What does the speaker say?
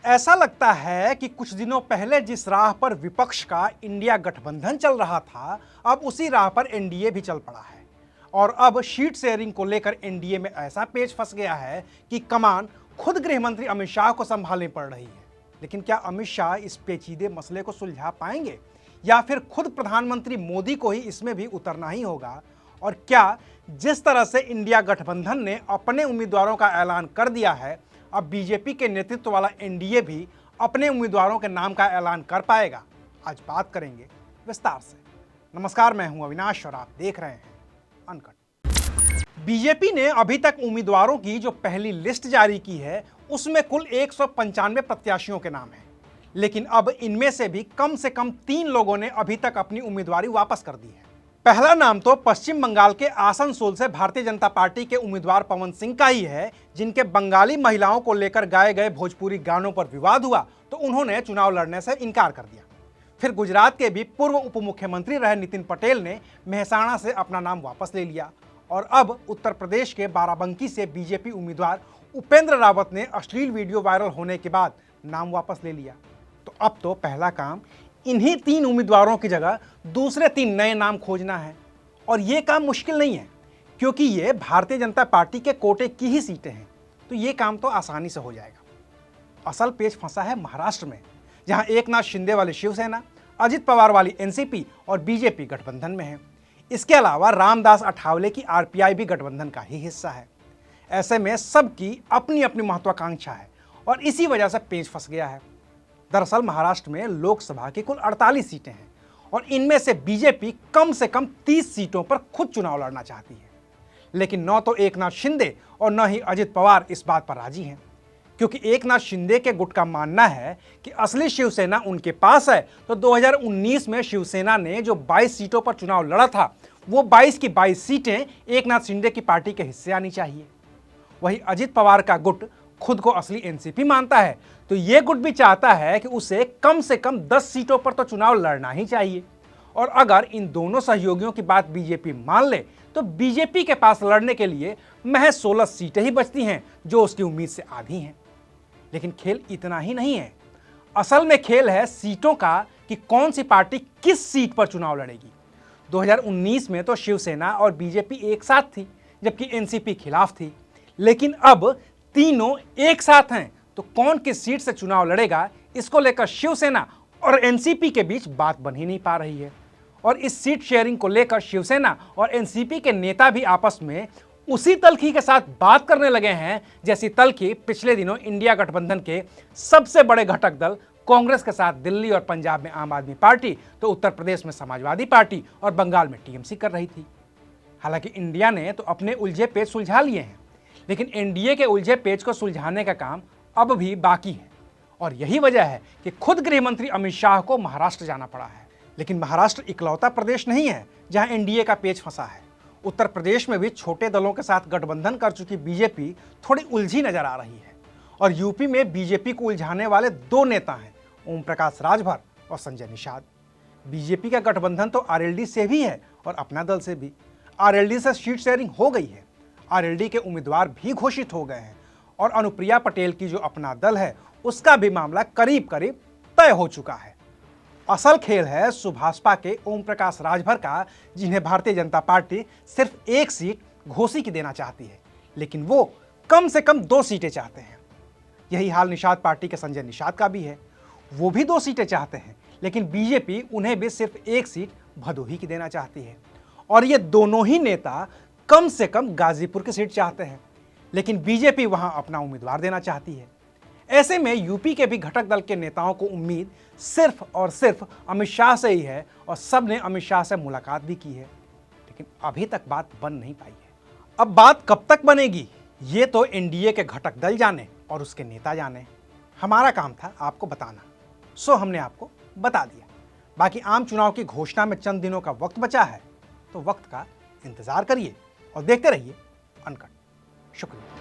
ऐसा लगता है कि कुछ दिनों पहले जिस राह पर विपक्ष का इंडिया गठबंधन चल रहा था, अब उसी राह पर एनडीए भी चल पड़ा है। और अब सीट शेयरिंग को लेकर एनडीए में ऐसा पेच फंस गया है कि कमान खुद गृह मंत्री अमित शाह को संभालनी पड़ रही है। लेकिन क्या अमित शाह इस पेचीदे मसले को सुलझा पाएंगे, या फिर खुद प्रधानमंत्री मोदी को ही इसमें भी उतरना ही होगा? और क्या जिस तरह से इंडिया गठबंधन ने अपने उम्मीदवारों का ऐलान कर दिया है, अब बीजेपी के नेतृत्व वाला एनडीए भी अपने उम्मीदवारों के नाम का ऐलान कर पाएगा? आज बात करेंगे विस्तार से। नमस्कार, मैं हूं अविनाश और आप देख रहे हैं अनकट। बीजेपी ने अभी तक उम्मीदवारों की जो पहली लिस्ट जारी की है, उसमें कुल 195 प्रत्याशियों के नाम हैं। लेकिन अब इनमें से कम 3 लोगों ने अभी तक अपनी उम्मीदवारी वापस कर दी है। पहला नाम तो पश्चिम बंगाल के आसनसोल से भारतीय जनता पार्टी के उम्मीदवार पवन सिंह का ही है, जिनके बंगाली महिलाओं को लेकर गाए गए भोजपुरी गानों पर विवाद हुआ तो उन्होंने चुनाव लड़ने से इनकार कर दिया। फिर गुजरात के भी पूर्व उप मुख्यमंत्री रहे नितिन पटेल ने मेहसाणा से अपना नाम वापस ले लिया। और अब उत्तर प्रदेश के बाराबंकी से बीजेपी उम्मीदवार उपेंद्र रावत ने अश्लील वीडियो वायरल होने के बाद नाम वापस ले लिया। तो अब तो पहला काम इन्हीं 3 उम्मीदवारों की जगह दूसरे 3 नए नाम खोजना है। और ये काम मुश्किल नहीं है, क्योंकि ये भारतीय जनता पार्टी के कोटे की ही सीटें हैं, तो ये काम तो आसानी से हो जाएगा। असल पेच फंसा है महाराष्ट्र में, जहां एकनाथ शिंदे वाली शिवसेना, अजित पवार वाली एनसीपी और बीजेपी गठबंधन में है। इसके अलावा रामदास अठावले की आरपीआई भी गठबंधन का ही हिस्सा है। ऐसे में सबकी अपनी अपनी महत्वाकांक्षा है और इसी वजह से पेच फंस गया है। दरअसल महाराष्ट्र में लोकसभा की कुल 48 सीटें हैं और इनमें से बीजेपी कम से कम 30 सीटों पर खुद चुनाव लड़ना चाहती है। लेकिन न तो एकनाथ शिंदे और न ही अजित पवार इस बात पर राजी हैं, क्योंकि एकनाथ शिंदे के गुट का मानना है कि असली शिवसेना उनके पास है। तो 2019 में शिवसेना ने जो 22 सीटों पर चुनाव लड़ा था, वो 22 की 22 सीटें एकनाथ शिंदे की पार्टी के हिस्से आनी चाहिए। वही अजित पवार का गुट खुद को असली एनसीपी मानता है, तो ये गुट भी चाहता है कि उसे कम से कम 10 सीटों पर तो चुनाव लड़ना ही चाहिए। और अगर इन दोनों सहयोगियों की बात बीजेपी मान ले, तो बीजेपी के पास लड़ने के लिए महज 16 सीटें ही बचती हैं, जो उसकी उम्मीद से आधी हैं। लेकिन खेल इतना ही नहीं है, असल में खेल है सीटों का कि कौन सी पार्टी किस सीट पर चुनाव लड़ेगी। 2019 में तो शिवसेना और बीजेपी एक साथ थी, जबकि एनसीपी खिलाफ थी। लेकिन अब तीनों एक साथ हैं, तो कौन किस सीट से चुनाव लड़ेगा, इसको लेकर शिवसेना और एनसीपी के बीच बात बन ही नहीं पा रही है। और इस सीट शेयरिंग को लेकर शिवसेना और एनसीपी के नेता भी आपस में उसी तल्खी के साथ बात करने लगे हैं, जैसी तल्खी पिछले दिनों इंडिया गठबंधन के सबसे बड़े घटक दल कांग्रेस के साथ दिल्ली और पंजाब में आम आदमी पार्टी, तो उत्तर प्रदेश में समाजवादी पार्टी और बंगाल में टीएमसी कर रही थी। हालांकि इंडिया ने तो अपने उलझे पेच सुलझा लिए हैं, लेकिन एनडीए के उलझे पेच को सुलझाने का काम अब भी बाकी है। और यही वजह है कि खुद गृह मंत्री अमित शाह को महाराष्ट्र जाना पड़ा है। लेकिन महाराष्ट्र इकलौता प्रदेश नहीं है जहां एनडीए का पेच फंसा है। उत्तर प्रदेश में भी छोटे दलों के साथ गठबंधन कर चुकी बीजेपी थोड़ी उलझी नजर आ रही है। और यूपी में बीजेपी को उलझाने वाले 2 नेता हैं, ओम प्रकाश राजभर और संजय निषाद। बीजेपी का गठबंधन तो आरएलडी से भी है और अपना दल से भी। आरएलडी से सीट शेयरिंग हो गई है, आरएलडी के उम्मीदवार भी घोषित हो गए हैं और अनुप्रिया पटेल की जो अपना दल है, उसका भी मामला करीब करीब तय हो चुका है। असल खेल है सुभाषपा के ओम प्रकाश राजभर का, जिन्हें भारतीय जनता पार्टी सिर्फ 1 सीट घोसी की देना चाहती है, लेकिन वो कम से कम 2 सीटें चाहते हैं। यही हाल निषाद पार्टी के संजय निषाद का भी है, वो भी 2 सीटें चाहते हैं, लेकिन बीजेपी उन्हें भी सिर्फ 1 सीट भदोही की देना चाहती है। और ये दोनों ही नेता कम से कम गाजीपुर की सीट चाहते हैं, लेकिन बीजेपी वहां अपना उम्मीदवार देना चाहती है। ऐसे में यूपी के भी घटक दल के नेताओं को उम्मीद सिर्फ और सिर्फ अमित शाह से ही है और सब ने अमित शाह से मुलाकात भी की है, लेकिन अभी तक बात बन नहीं पाई है। अब बात कब तक बनेगी, ये तो एनडीए के घटक दल जाने और उसके नेता जाने। हमारा काम था आपको बताना, सो हमने आपको बता दिया। बाकी आम चुनाव की घोषणा में चंद दिनों का वक्त बचा है, तो वक्त का इंतजार करिए और देखते रहिए अनकट। शुक्रिया।